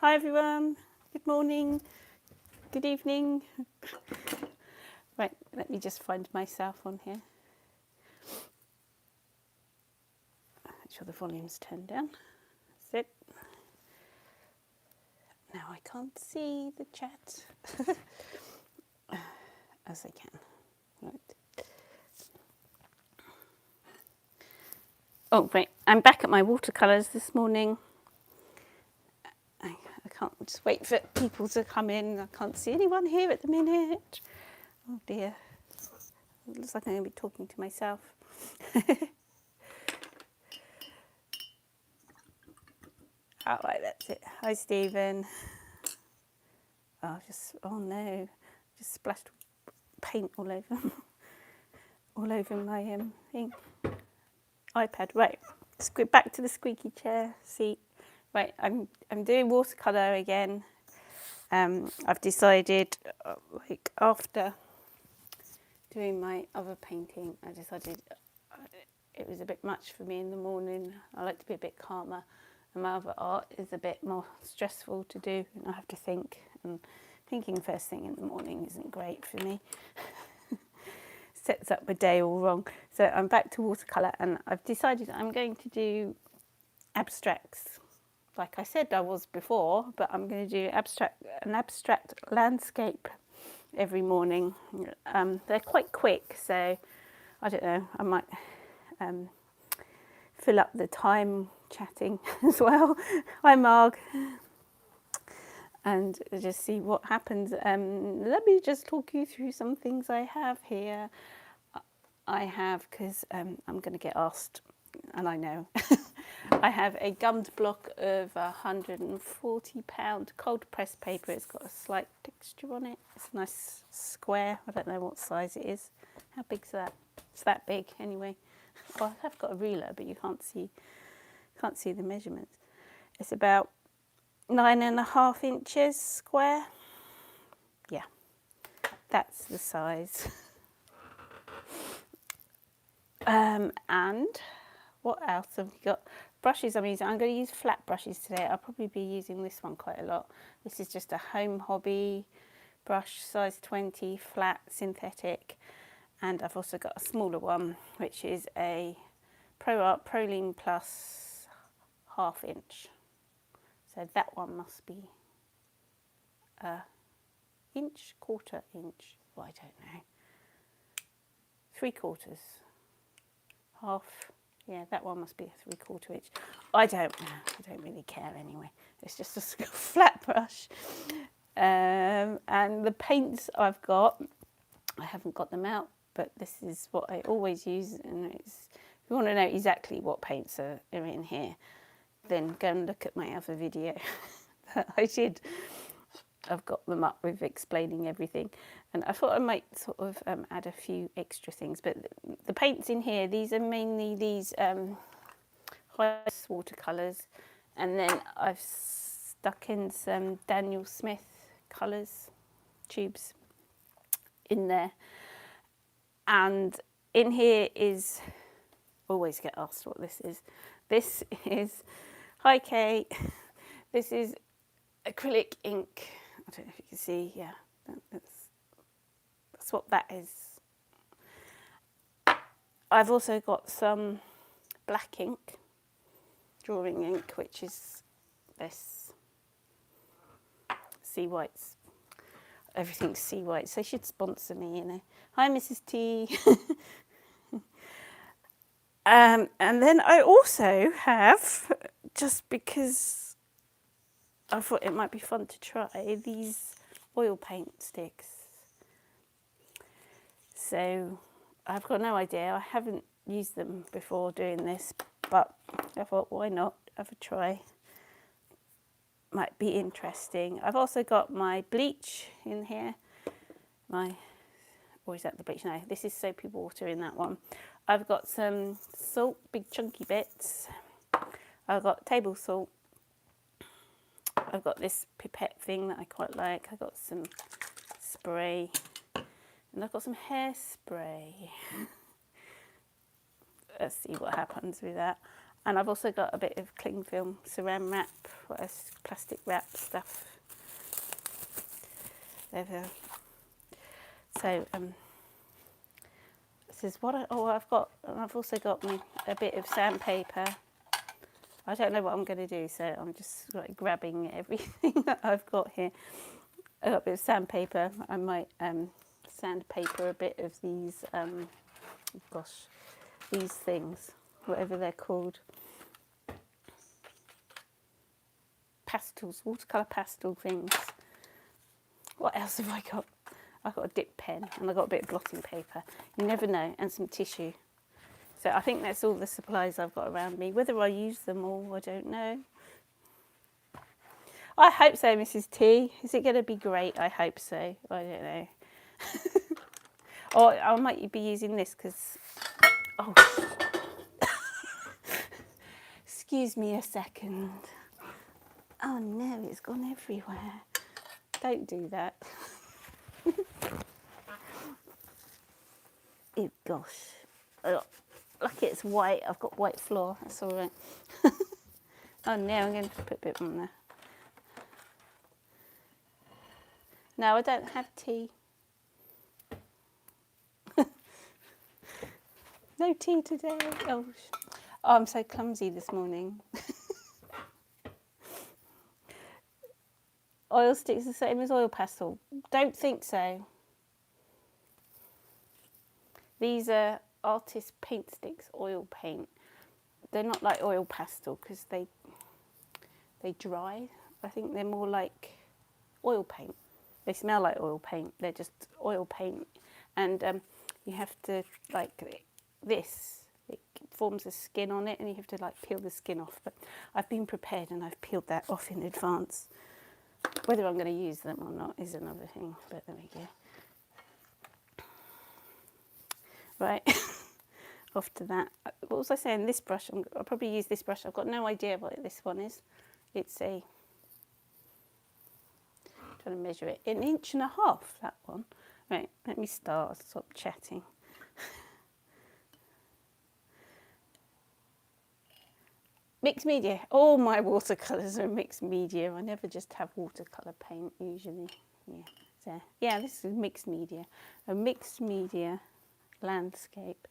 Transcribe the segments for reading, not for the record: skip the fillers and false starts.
Hi everyone, good morning, good evening. Right, let me just find myself on here. Make sure the volume's turned down. That's it. Now I can't see the chat as I can. Right. Oh, right, I'm back at my watercolours this morning. I can't just wait for people to come in. I can't see anyone here at the minute. Oh dear. It looks like I'm going to be talking to myself. Oh, right, that's it. Hi, Stephen. Oh no, just splashed paint all over my thing. iPad. Right, back to the squeaky chair seat. Right, I'm doing watercolour again. I've decided, like after doing my other painting, I decided it was a bit much for me in the morning. I like to be a bit calmer, and my other art is a bit more stressful to do, and I have to think. And thinking first thing in the morning isn't great for me. Sets up my day all wrong. So I'm back to watercolour, and I've decided I'm going to do abstracts. Like I said I was before, but I'm going to do an abstract landscape every morning. They're quite quick, so I don't know, I might fill up the time chatting as well. Hi Marg. And just see what happens. Let me just talk you through some things I have here. I have, because I'm going to get asked, and I know, I have a gummed block of £140 cold pressed paper. It's got a slight texture on it. It's a nice square. I don't know what size it is. How big's that? It's that big anyway. Well, I have got a ruler, but you can't see the measurements. It's about 9.5 inches square. Yeah, that's the size. And what else have we got? Brushes I'm using. I'm going to use flat brushes today. I'll probably be using this one quite a lot. This is just a Home Hobby brush, size 20, flat, synthetic. And I've also got a smaller one, which is a Pro Art Proline Plus 1/2 inch. So that one must be a inch, 1/4 inch. Well, I don't know. 3/4. Half. Yeah, that one must be a 3/4 inch. I don't know. I don't really care anyway. It's just a flat brush. And the paints I've got, I haven't got them out, but this is what I always use. And if you want to know exactly what paints are in here, then go and look at my other video that I did. I've got them up with explaining everything, and I thought I might sort of add a few extra things. But the paints in here, these are mainly these highlights watercolours, and then I've stuck in some Daniel Smith colours tubes in there. And in here is, always get asked what this is. This is, hi Kate, this is acrylic ink. I don't know if you can see, yeah, that's what that is. I've also got some black ink, drawing ink, which is this. Sea Whites. Everything's Sea Whites. They should sponsor me, you know. Hi, Mrs. T. And then I also have, just because I thought it might be fun to try, these oil paint sticks. So I've got no idea. I haven't used them before doing this, but I thought, why not have a try? Might be interesting. I've also got my bleach in here. Or is that the bleach? No, this is soapy water in that one. I've got some salt, big chunky bits. I've got table salt. I've got this pipette thing that I quite like. I've got some spray. And I've got some hairspray. Let's see what happens with that. And I've also got a bit of cling film, saran wrap, plastic wrap stuff. There. So this is what I've also got a bit of sandpaper. I don't know what I'm going to do, so I'm just like grabbing everything that I've got here. I've got a bit of sandpaper. I might sandpaper a bit of these, these things, whatever they're called. Pastels, watercolour pastel things. What else have I got? I've got a dip pen and I've got a bit of blotting paper. You never know, and some tissue. So I think that's all the supplies I've got around me. Whether I use them all, I don't know. I hope so, Mrs. T. Is it going to be great? I hope so. I don't know. Or I might be using this because... Oh. Excuse me a second. Oh no, it's gone everywhere. Don't do that. Oh gosh. Oh, lucky it's white. I've got white floor. That's all right. Oh no, I'm going to put a bit on there. No, I don't have tea. No tea today. Oh, I'm so clumsy this morning. Oil sticks the same as oil pastel? Don't think so. These are artist paint sticks, oil paint. They're not like oil pastel because they dry. I think they're more like oil paint. They smell like oil paint. They're just oil paint, and you have to like this. It forms a skin on it, and you have to like peel the skin off. But I've been prepared, and I've peeled that off in advance. Whether I'm going to use them or not is another thing. But there we go. Right, off to that. What was I saying? This brush, I'll probably use this brush. I've got no idea what this one is. It's trying to measure it, 1.5 inches, that one. Right, let me start, stop chatting. Mixed media. All my watercolours are mixed media. I never just have watercolour paint usually. Yeah, so, yeah, this is mixed media. A mixed media landscape.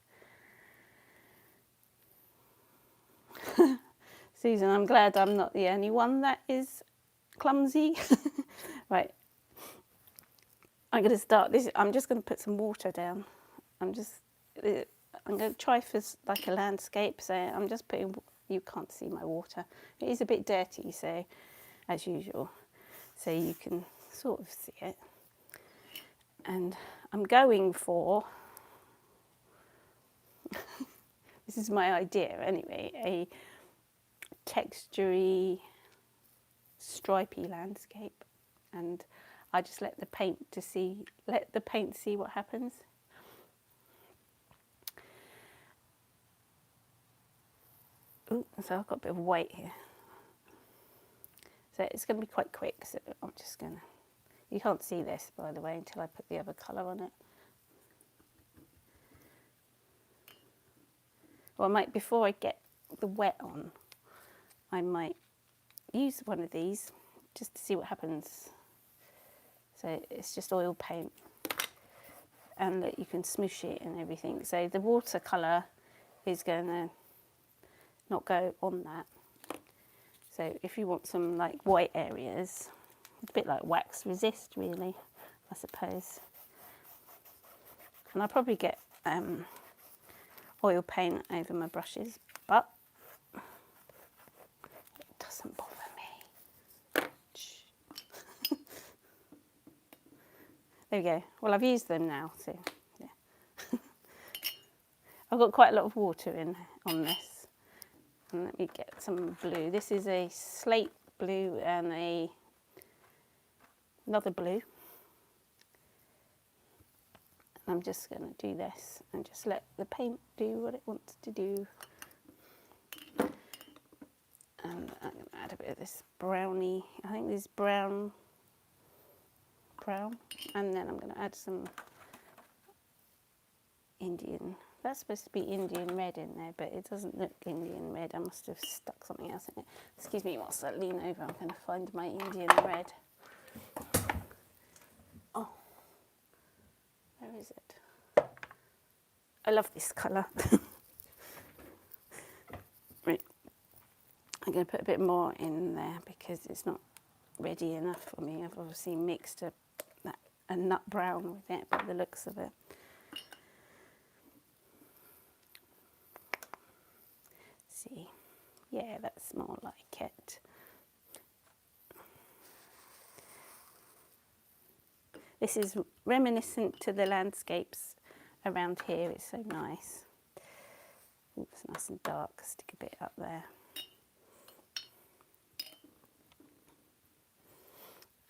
Susan, I'm glad I'm not the only one that is clumsy. Right, I'm going to start this. I'm just going to put some water down. I'm going to try for like a landscape, so I'm just putting, you can't see my water. It is a bit dirty, so as usual, so you can sort of see it. And I'm going for this is my idea anyway, a textury, stripy landscape, and I just let the paint see what happens. Ooh, so I've got a bit of white here. So it's going to be quite quick, so I'm just going to, you can't see this by the way until I put the other colour on it. Well, I might, before I get the wet on, I might use one of these just to see what happens. So it's just oil paint, and that you can smoosh it and everything. So the watercolour is going to not go on that. So if you want some like white areas, it's a bit like wax resist really, I suppose. And I'll probably get oil paint over my brushes, but it doesn't bother me. There we go. Well, I've used them now, so yeah. I've got quite a lot of water in on this. And let me get some blue. This is a slate blue and another blue. I'm just going to do this and just let the paint do what it wants to do. And I'm going to add a bit of this brownie, I think this brown, and then I'm going to add some Indian That's supposed to be Indian red in there, but it doesn't look Indian red. I must have stuck something else in it. Excuse me whilst I lean over. I'm going to find my Indian red. Oh, where is it? I love this colour. Right. I'm going to put a bit more in there because it's not ready enough for me. I've obviously mixed a nut brown with it by the looks of it. See, yeah, that's more like it. This is reminiscent to the landscapes around here. It's so nice. Ooh, it's nice and dark. Stick a bit up there.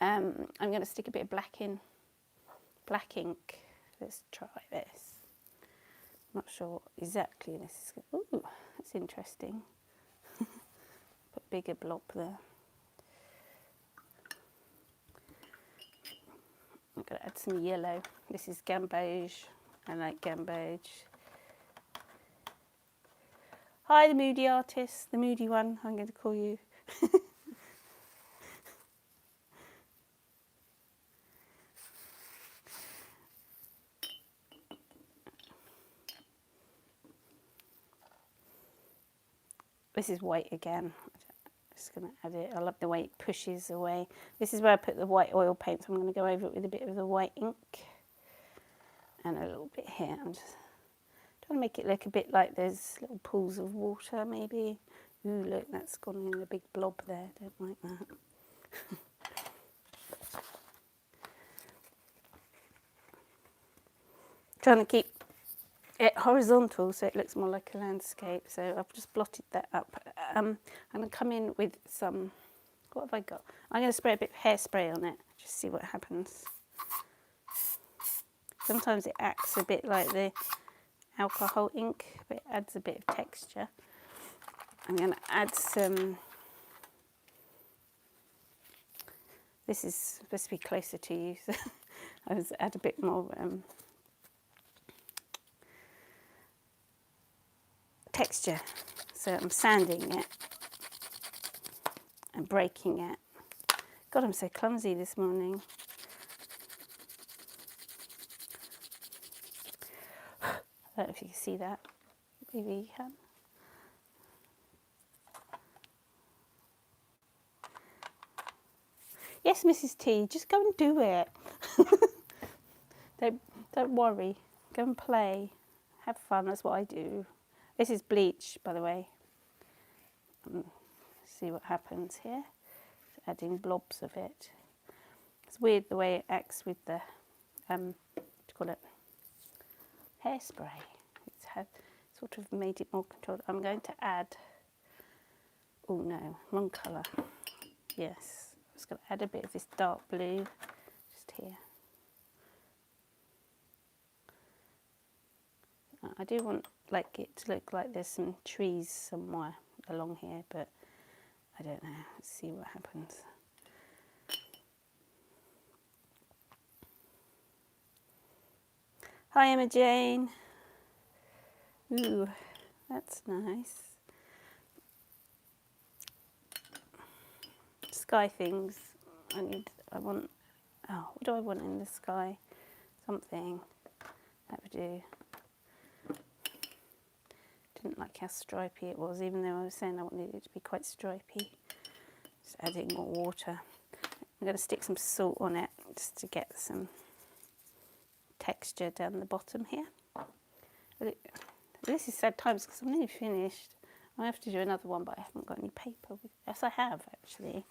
I'm going to stick a bit of black ink. Let's try this. Not sure exactly this is. Ooh, that's interesting. Put a bigger blob there. I'm going to add some yellow. This is gamboge. I like gamboge. Hi, the moody artist, the moody one, I'm going to call you. This is white again. I'm just going to add it. I love the way it pushes away. This is where I put the white oil paint, so I'm going to go over it with a bit of the white ink and a little bit here. I'm just trying to make it look a bit like there's little pools of water, maybe. Ooh, look, that's gone in a big blob there. Don't like that. Trying to keep it horizontal so it looks more like a landscape. So I've just blotted that up. I'm going to come in with some, what have I got? I'm going to spray a bit of hairspray on it, just see what happens. Sometimes it acts a bit like the alcohol ink, but it adds a bit of texture. I'm going to add some, this is supposed to be closer to you, so I was add a bit more texture. So I'm sanding it and breaking it. God, I'm so clumsy this morning. I don't know if you can see that. Maybe you can. Yes, Mrs. T, just go and do it. Don't worry. Go and play. Have fun, that's what I do. This is bleach, by the way. See what happens here. Just adding blobs of it. It's weird the way it acts with the, what do you call it? Hairspray. It's sort of made it more controlled. I'm going to add, oh no, wrong colour. Yes. Just going to add a bit of this dark blue just here. I do want like it to look like there's some trees somewhere along here, but I don't know. Let's see what happens. Hi, Emma Jane. Ooh, that's nice. Sky things. I want, oh, what do I want in the sky? Something. That would do. Didn't like how stripy it was, even though I was saying I wanted it to be quite stripy. Just adding more water. I'm going to stick some salt on it just to get some texture down the bottom here. This is sad times because I'm nearly finished. I have to do another one, but I haven't got any paper. Yes, I have actually.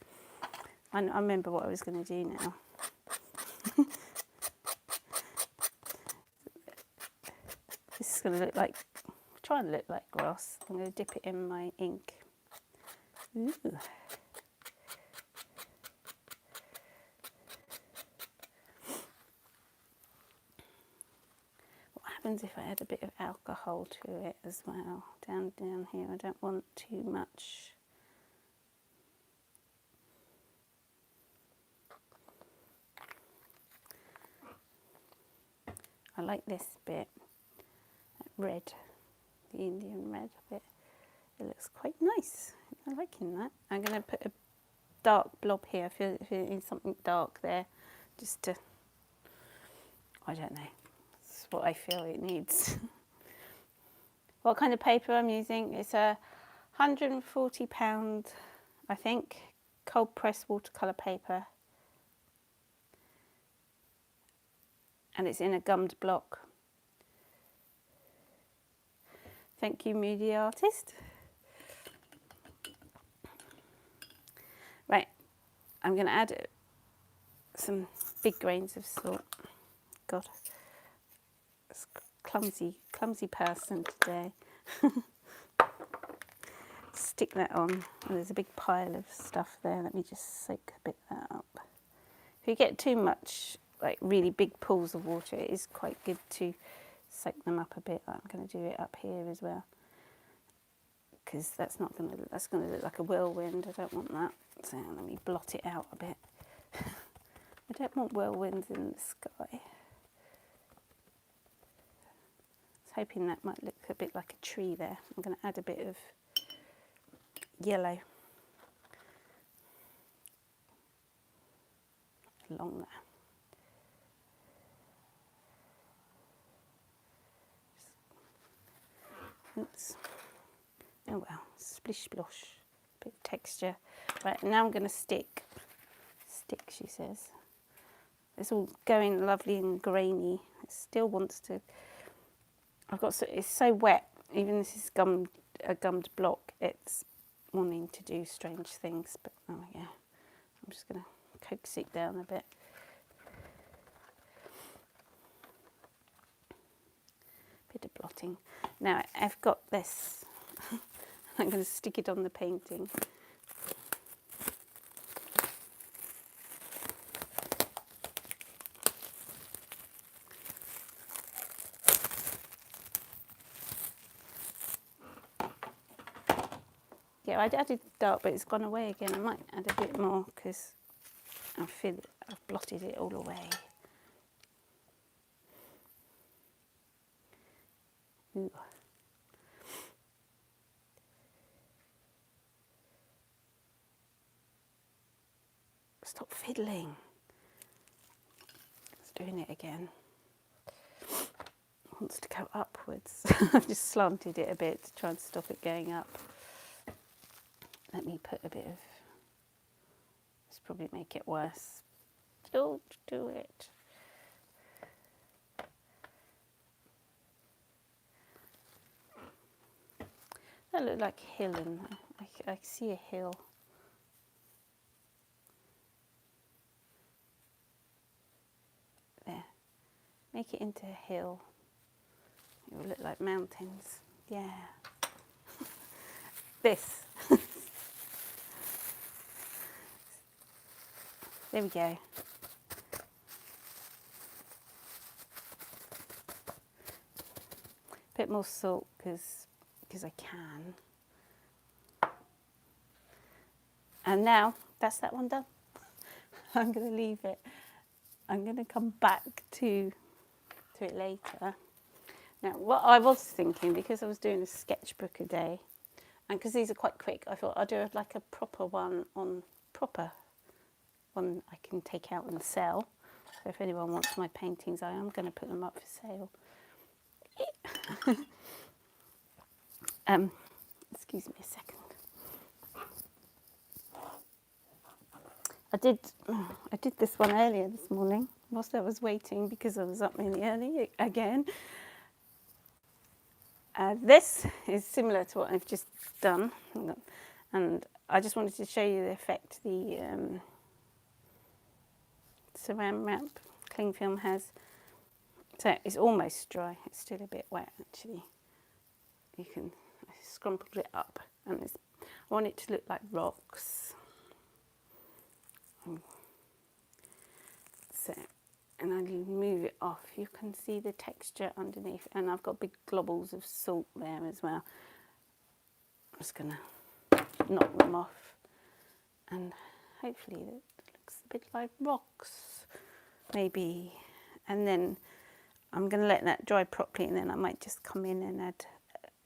I remember what I was going to do now. This is going to look like, try and look like grass. I'm going to dip it in my ink. Ooh. What happens if I add a bit of alcohol to it as well? Down here, I don't want too much. I like this bit. That red, the Indian red of it. It looks quite nice. I'm liking that. I'm going to put a dark blob here. I feel it needs something dark there, just to, I don't know, that's what I feel it needs. What kind of paper I'm using? It's a £140, I think, cold press watercolour paper. And it's in a gummed block. Thank you, Moody Artist. Right, I'm going to add some big grains of salt. God, it's clumsy person today. Stick that on. And there's a big pile of stuff there. Let me just soak a bit of that up. If you get too much, like really big pools of water, it is quite good to soak them up a bit. I'm going to do it up here as well, because that's going to look like a whirlwind. I don't want that. So let me blot it out a bit. I don't want whirlwinds in the sky. I was hoping that might look a bit like a tree there. I'm going to add a bit of yellow along there. Oops. Oh well, splish splosh, bit of texture. Right, now I'm going to stick, she says. It's all going lovely and grainy. It still wants to, it's so wet, even this is a gummed block, it's wanting to do strange things, but oh yeah, I'm just going to coax it down a bit. Bit of blotting. Now I've got this. I'm going to stick it on the painting. Yeah, I added dark, but it's gone away again. I might add a bit more because I feel I've blotted it all away. Ooh. Stop fiddling. It's doing it again. It wants to go upwards. I've just slanted it a bit to try and stop it going up. Let me put a bit of, this probably make it worse. Don't do it. That looked like a hill, and I see a hill. There. Make it into a hill. It will look like mountains. Yeah. This. There we go. Bit more salt because I can. And now that's that one done. I'm going to leave it. I'm going to come back to it later. Now, what I was thinking, because I was doing a sketchbook a day, and because these are quite quick, I thought I'd do like a proper one I can take out and sell. So if anyone wants my paintings, I am going to put them up for sale. Excuse me a second. I did this one earlier this morning whilst I was waiting because I was up really early again. This is similar to what I've just done, and I just wanted to show you the effect the Saran Wrap cling film has. So it's almost dry. It's still a bit wet actually. I scrumpled it up, and I want it to look like rocks. So, and I move it off. You can see the texture underneath, and I've got big globbles of salt there as well. I'm just gonna knock them off, and hopefully it looks a bit like rocks, maybe. And then I'm going to let that dry properly, and then I might just come in and add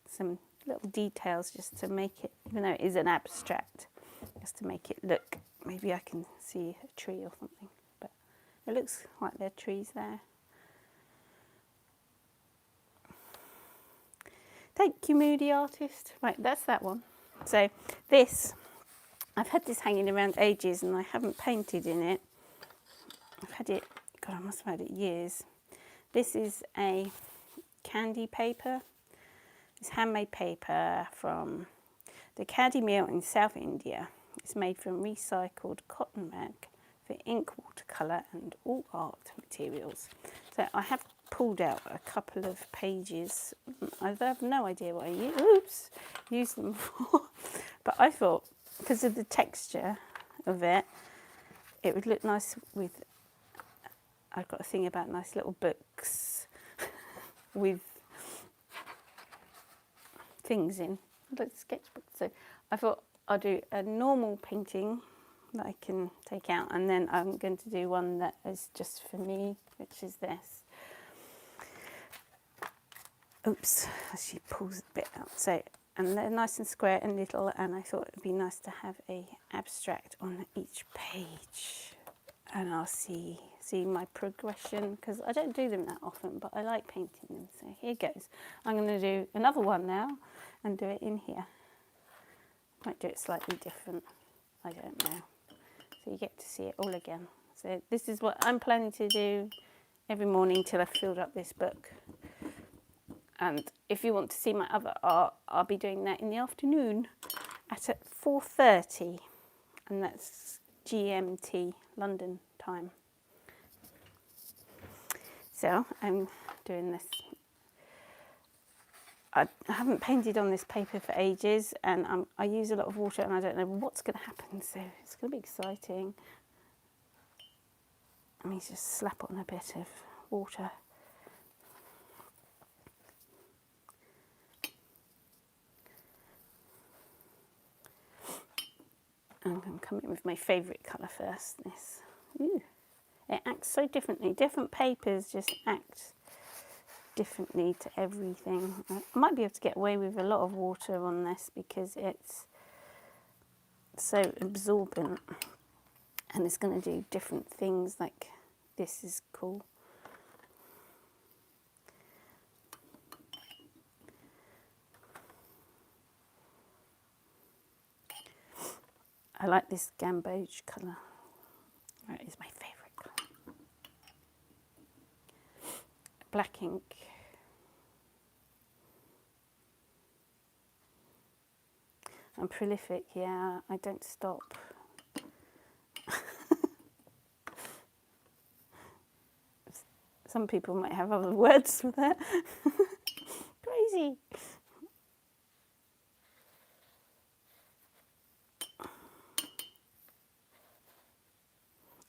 some little details just to make it, even though it is an abstract, just to make it look, maybe I can see a tree or something, but it looks like there are trees there. Thank you, Moody Artist. Right, that's that one. So this, I've had this hanging around ages and I haven't painted in it. I've had it, God, I must have had it years. This is a candy paper. It's handmade paper from the candy mill in South India. It's made from recycled cotton rag for ink, watercolour and all art materials. So I have pulled out a couple of pages. I have no idea what I used them for, but I thought because of the texture of it, it would look nice with, I've got a thing about nice little books with things in, like sketchbooks. So I thought I'll do a normal painting that I can take out, and then I'm going to do one that is just for me, which is this. Oops, she pulls a bit out. So, and they're nice and square and little, and I thought it'd be nice to have a abstract on each page, and I'll see my progression, because I don't do them that often, but I like painting them. So here goes. I'm going to do another one now and do it in here. Might do it slightly different, I don't know. So you get to see it all again. So this is what I'm planning to do every morning till I've filled up this book. And if you want to see my other art, I'll be doing that in the afternoon at 4:30, and that's GMT, London time. So I'm doing this. I haven't painted on this paper for ages, and I use a lot of water, and I don't know what's going to happen, so it's going to be exciting. Let me just slap on a bit of water. I'm going to come in with my favourite colour first, this. Ooh. It acts so differently. Different papers just act differently to everything. I might be able to get away with a lot of water on this because it's so absorbent, and it's going to do different things. Like this is cool. I like this gamboge colour. That is my favourite colour. Black ink. I'm prolific, yeah, I don't stop. Some people might have other words for that. Crazy.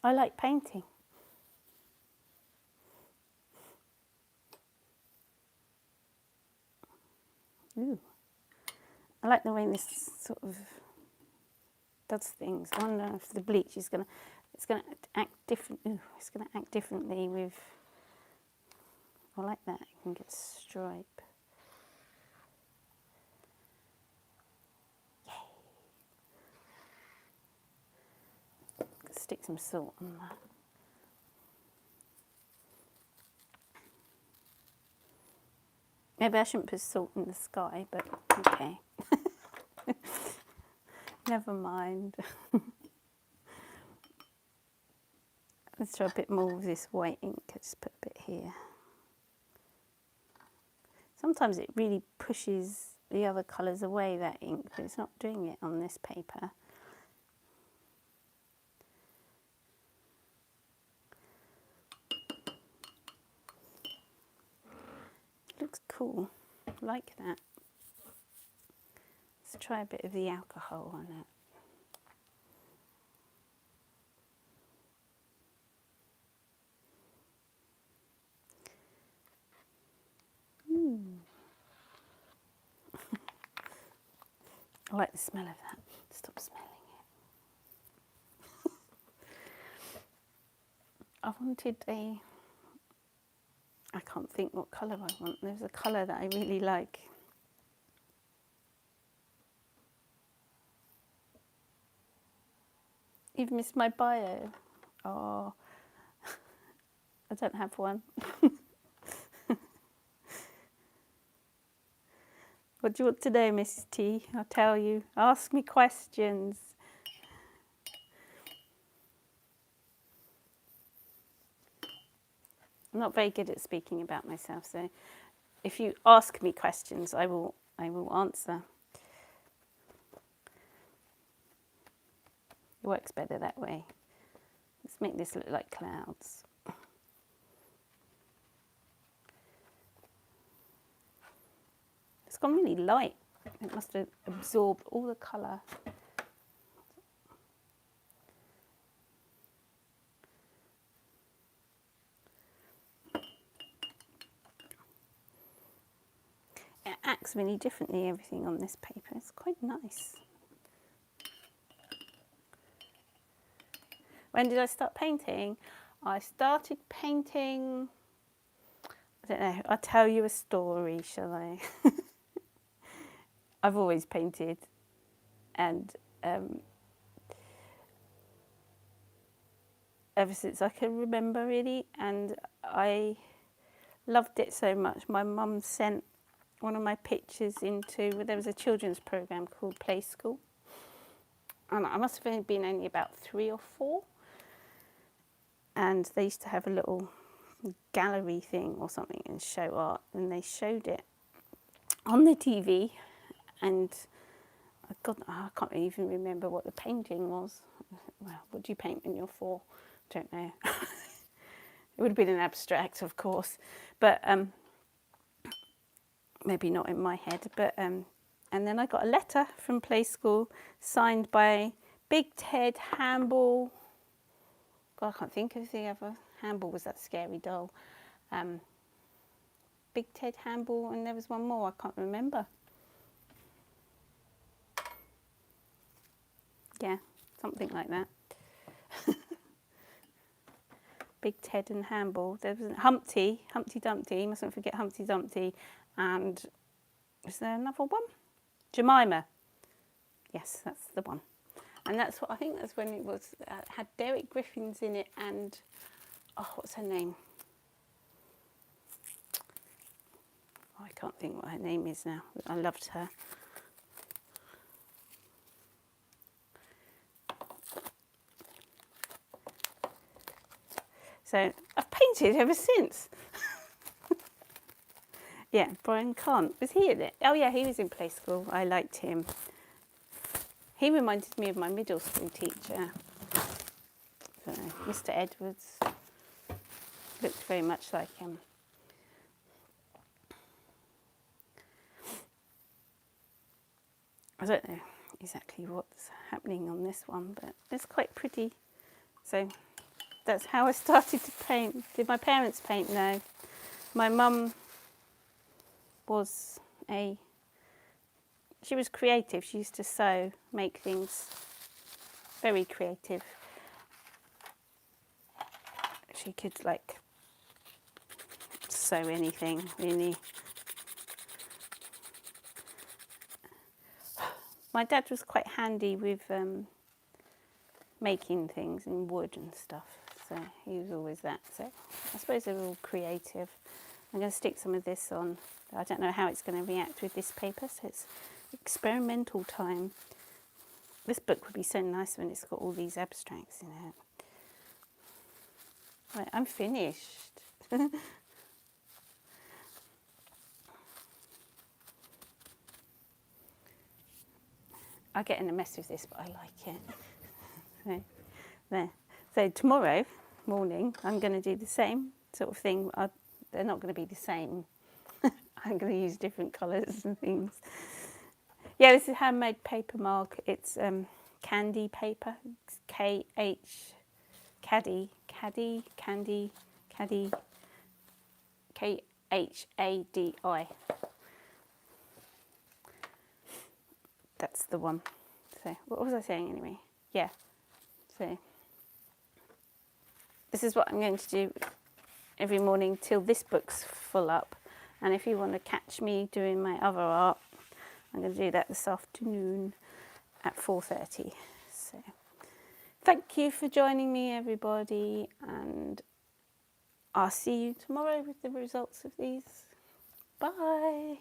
I like painting. Ooh. I like the way this sort of does things. I wonder if the bleach is gonna act different. Ooh, it's gonna act differently with. I like that. You can get stripe. Yay! Stick some salt on that. Maybe I shouldn't put salt in the sky, but okay. Never mind. Let's try a bit more of this white ink. I just put a bit here. Sometimes it really pushes the other colours away, that ink, but it's not doing it on this paper. It looks cool. I like that. Let's try a bit of the alcohol on it. I like the smell of that. Stop smelling it. I I can't think what colour I want. There's a colour that I really like. You've missed my bio. Oh, I don't have one. What do you want to know, Mrs. T? I'll tell you. Ask me questions. I'm not very good at speaking about myself, so if you ask me questions, I will answer. It works better that way. Let's make this look like clouds. It's gone really light. It must have absorbed all the colour. It acts really differently, everything on this paper. It's quite nice. When did I start painting? I started painting, I don't know, I'll tell you a story, shall I? I've always painted, and ever since I can remember, really, and I loved it so much. My mum sent one of my pictures into, there was a children's programme called Play School, and I must have been only about 3 or 4, and they used to have a little gallery thing or something and show art, and they showed it on the TV, and I can't even remember what the painting was. Well, what do you paint when you're 4? Don't know. It would have been an abstract, of course, but maybe not in my head. But and then I got a letter from Play School signed by Big Ted, Hamble. God, I can't think of the other. Hamble was that scary doll. Big Ted, Hamble, and there was one more. I can't remember. Yeah, something like that. Big Ted and Hamble. There was Humpty Dumpty. Mustn't forget Humpty Dumpty. And is there another one? Jemima. Yes, that's the one. And that's what I think. That's when it was had Derek Griffins in it, and what's her name? Oh, I can't think what her name is now. I loved her. So I've painted ever since. Yeah, Brian Kahn. Was he in it? Oh yeah, he was in Play School. I liked him. He reminded me of my middle school teacher. So, Mr. Edwards. Looked very much like him. I don't know exactly what's happening on this one, but it's quite pretty. So that's how I started to paint. Did my parents paint? No. My mum was she was creative. She used to sew, make things, very creative. She could like sew anything, really. My dad was quite handy with making things in wood and stuff, so he was always that. So I suppose they're all creative. I'm going to stick some of this on. I don't know how it's going to react with this paper, so it's experimental time. This book would be so nice when it's got all these abstracts in it. Right, I'm finished. I get in a mess with this, but I like it. So, there. So tomorrow morning, I'm going to do the same sort of thing. They're not going to be the same. I'm going to use different colours and things. Yeah, this is handmade paper mark. It's candy paper. It's Caddy, Khadi. That's the one. So what was I saying anyway? Yeah. So this is what I'm going to do every morning till this book's full up. And if you want to catch me doing my other art, I'm going to do that this afternoon at 4:30. So thank you for joining me, everybody, and I'll see you tomorrow with the results of these. Bye.